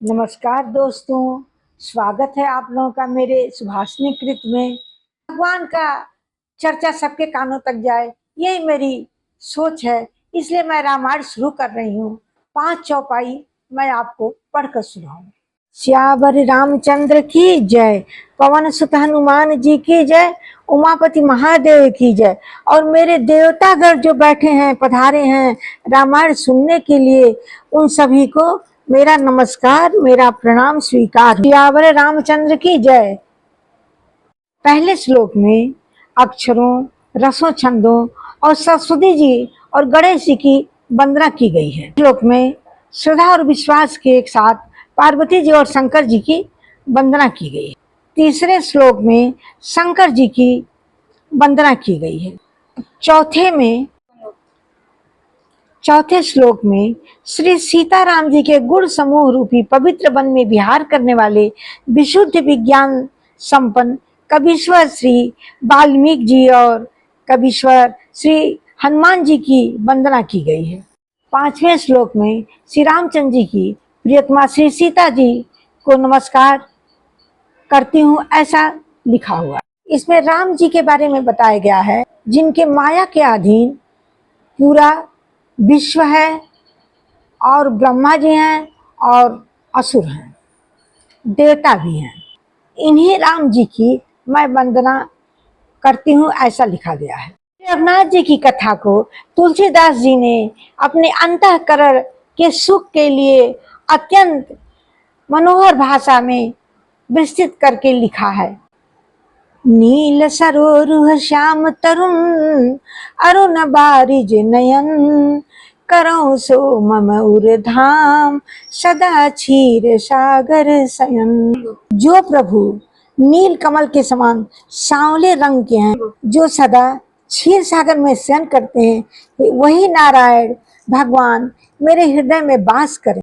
नमस्कार दोस्तों, स्वागत है आप लोगों का मेरे सुभाषिनी कृत में। भगवान का चर्चा सबके कानों तक जाए, यही मेरी सोच है। इसलिए मैं रामायण शुरू कर रही हूँ। 5 चौपाई मैं आपको पढ़कर सुनाऊं। सियावर रामचंद्र की जय, पवन सुत हनुमान जी की जय, उमापति महादेव की जय। और मेरे देवतागण जो बैठे हैं, पधारे हैं रामायण सुनने के लिए, उन सभी को मेरा नमस्कार, मेरा प्रणाम स्वीकार। सियावर रामचंद्र की जय। पहले श्लोक में अक्षरों, रसों, छंदों और सरस्वती जी और गणेश जी की वंदना की गई है। श्लोक में श्रद्धा और विश्वास के एक साथ पार्वती जी और शंकर जी की वंदना की गई है। तीसरे श्लोक में शंकर जी की वंदना की गई है। चौथे श्लोक में श्री सीताराम जी के गुण समूह रूपी पवित्र वन में विहार करने वाले विशुद्ध विज्ञान संपन्न कबीश्वर श्री वाल्मीकि जी और कबीश्वर श्री हनुमान जी की वंदना की गई है। 5वें श्लोक में श्री रामचंद्र जी की प्रियतमा श्री सीता जी को नमस्कार करती हूँ, ऐसा लिखा हुआ। इसमें राम जी के बारे में बताया गया है, जिनके माया के अधीन पूरा विश्व है और ब्रह्मा जी हैं और असुर हैं, देवता भी हैं। इन्हीं राम जी की मैं वंदना करती हूँ, ऐसा लिखा गया है। रघुनाथ जी की कथा को तुलसीदास जी ने अपने अंतःकरण के सुख के लिए अत्यंत मनोहर भाषा में विस्तृत करके लिखा है। नील सरोरुह श्याम तरुण, अरुण बारिज नयन, करौ सो मम उर धाम, सदा क्षीर सागर शयन। जो प्रभु नील कमल के समान सांवले रंग के हैं, जो सदा क्षीर सागर में शयन करते हैं, वही नारायण भगवान मेरे हृदय में वास करें।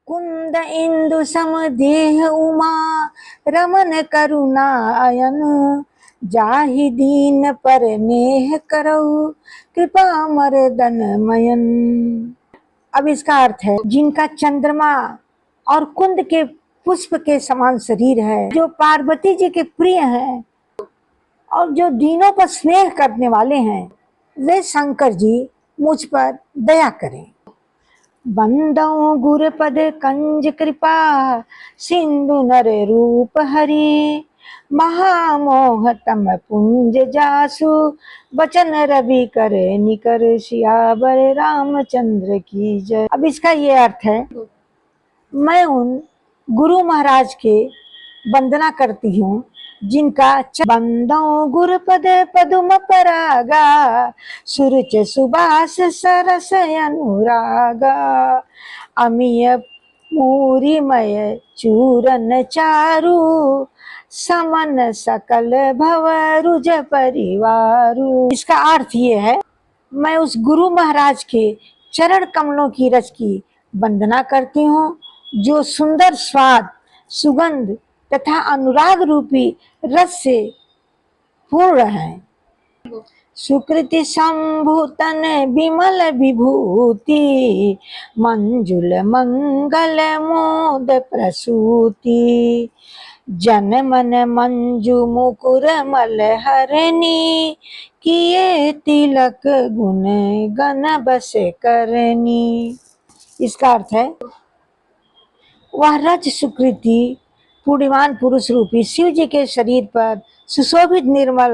कुंद इंदु सम देह उमा, रमन करुणायन, जाहि दीन पर नेह करऊ, कृपा मर्दन मयन। अब इसका अर्थ है, जिनका चंद्रमा और कुंद के पुष्प के समान शरीर है, जो पार्वती जी के प्रिय हैं और जो दीनों पर स्नेह करने वाले हैं, वे शंकर जी मुझ पर दया करें। बंदौ गुरपद कंज कृपा, सिंधु नर रूप हरि, महामोह तम पुंज जासु, बचन रवि कर निकर, सियावर रामचंद्र की जय। अब इसका ये अर्थ है, मैं उन गुरु महाराज के वंदना करती हूँ जिनका बंदौ गुरपद पदुम परागा, सुरुच सुबास सरस अनुरागा, अमीय मूरिमय चूरन चारु, समन सकल भव रुज परिवारु। इसका अर्थ ये है, मैं उस गुरु महाराज के चरण कमलों की रज की वंदना करती हूँ, जो सुंदर स्वाद, सुगंध तथा अनुराग रूपी रस से पूर्ण है। सुकृति संभूतन विमल विभूति, मंजुल मंगल मोद प्रसूति, जन मन मंजू मुकुर मल हरनी, किए तिलक गुण गण बस करनी। इसका अर्थ है, वह रज सुकृति पूर्णिमान पुरुष रूपी शिव जी के शरीर पर सुशोभित निर्मल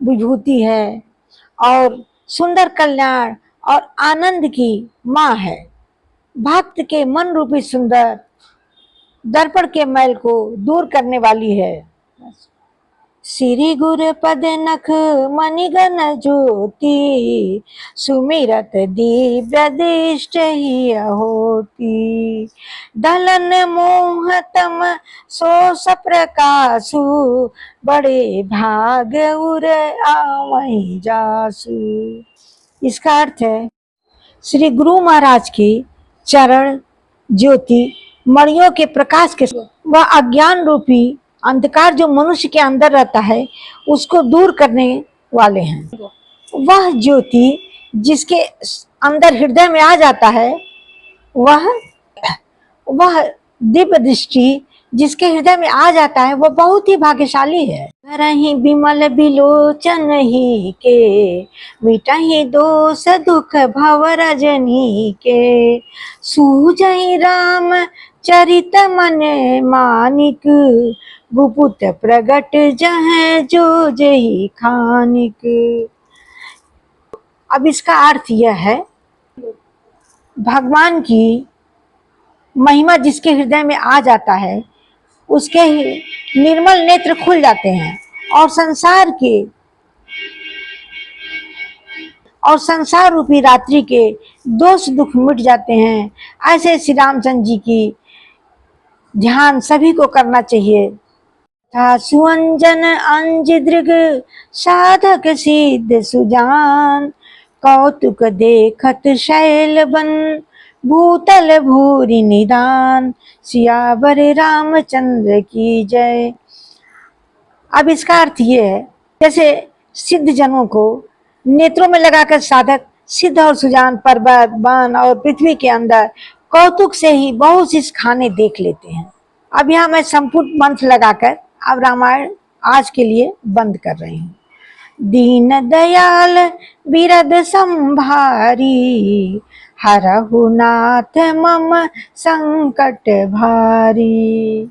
विभूति है और सुंदर कल्याण और आनंद की माँ है। भक्त के मन रूपी सुंदर दर्पण के मैल को दूर करने वाली है। श्री गुर पद नख मणिगण ज्योति, सुमिरत दिव्य दृष्ट ही होती, दलन मोह तम सोस प्रकाशु, बड़े भाग उर आवहि जासु। इसका अर्थ है, श्री गुरु महाराज की चरण ज्योति मणियों के प्रकाश के, वह अज्ञान रूपी अंधकार जो मनुष्य के अंदर रहता है, उसको दूर करने वाले हैं। वह ज्योति जिसके अंदर हृदय में आ जाता है, वह दिव्य दृष्टि जिसके हृदय में आ जाता है वो बहुत ही भाग्यशाली है। करहि बिमल बिलोचन ही के, मिटहि दोष दुख भव रजनी के, सूझहि राम चरित मन मानिक, गुपुत प्रगट जह जो जही खानिक। अब इसका अर्थ यह है, भगवान की महिमा जिसके हृदय में आ जाता है उसके निर्मल नेत्र खुल जाते हैं और संसार रूपी रात्रि के दोष दुख मिट जाते हैं। ऐसे श्री रामचंद्र जी की ध्यान सभी को करना चाहिए। था सुअंजन अंज दृग साधक सिद्ध सुजान, कौतुक देखत शैल बन भूतल भूरि निदान, सियावर रामचंद्र की जय। अब इसका अर्थ ये है, जैसे सिद्ध जनों को नेत्रों में लगाकर साधक सिद्ध और सुजान पर्वत वन और पृथ्वी के अंदर कौतुक से ही बहुत सी खाने देख लेते हैं। अब यहाँ मैं संपूर्ण मंत्र लगाकर अब रामायण आज के लिए बंद कर रही हूँ। दीन दयाल बिरद संभारी, हरहु नाथ मम संकट भारी।